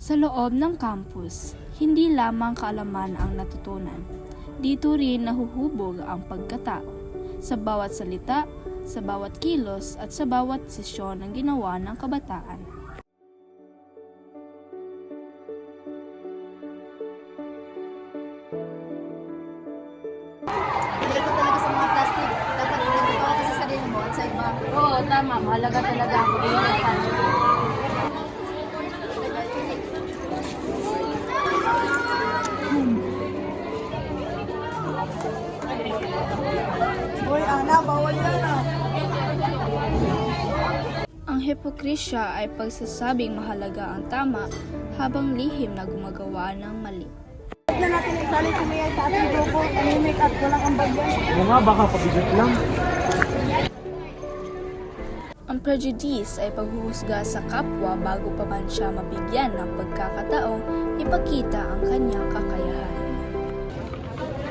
Sa loob ng campus, hindi lamang kaalaman ang natutunan. Dito rin nahuhubog ang pagkatao. Sa bawat salita, sa bawat kilos at sa bawat desisyon ng ginawa ng kabataan. Hindi ko talaga sa mga plastic. Dapat hindi ka sa sarili mo at sa iba. Oo, tama. Mahalaga talaga ang pag-iingat. Uy, Ana, bawal yan ah. Ang hipokrisya ay pagsasabing mahalaga ang tama habang lihim na gumagawa ng mali. Huwag na natin isali si Mia sa ating grupo. Tahimik at walang ambag yan. Oo nga, baka pabigat lang. Ang prejudice ay paghuhusga sa kapwa bago pa man siya mabigyan ng pagkakataong ipakita ang kanyang kakayahan.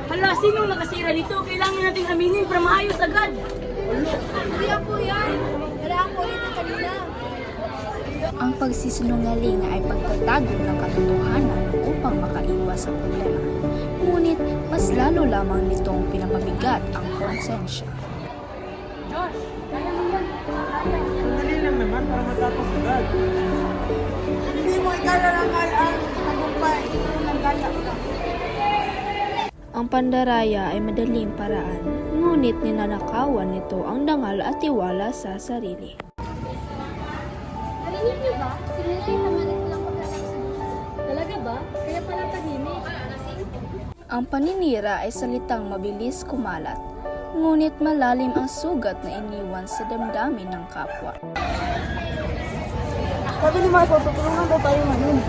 Hala, sinong nakasira nito? Kailangan nating aminin para maayos agad. Hindi ako yan. Wala ako rito kanina. Ang pagsisinungaling ay pagtatago ng katotohanan upang makaiwas sa problema. Ngunit mas lalo lamang nitong pinapabigat ang konsensya. Sandali lang naman para matapos agad. Hindi mo ikalarangal ang tagumpay. Nagdala ka. Ang pandaraya ay madaling paraan, ngunit ninanakawan nito ang dangal at tiwala sa sarili. Narinig niyo ba? Si Mia yung namanit lang pagkakasin. Talaga ba? Kaya pala tahimik. Ang paninira ay salitang mabilis kumalat, ngunit malalim ang sugat na iniwan sa damdamin ng kapwa. Sabi ni Marco, tutulungan daw tayo ngayon.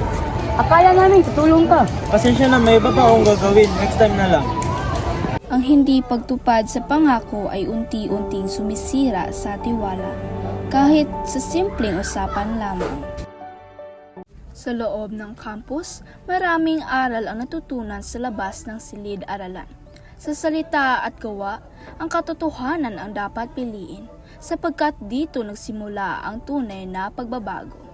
Akala namin tutulong ka. Pasensya na, may iba pa akong gagawin. Next time na lang. Ang hindi pagtupad sa pangako ay unti-unting sumisira sa tiwala, kahit sa simpleng usapan lamang. Sa loob ng campus, maraming aral ang natutunan sa labas ng silid-aralan. Sa salita at gawa, ang katotohanan ang dapat piliin, sapagkat dito nagsimula ang tunay na pagbabago.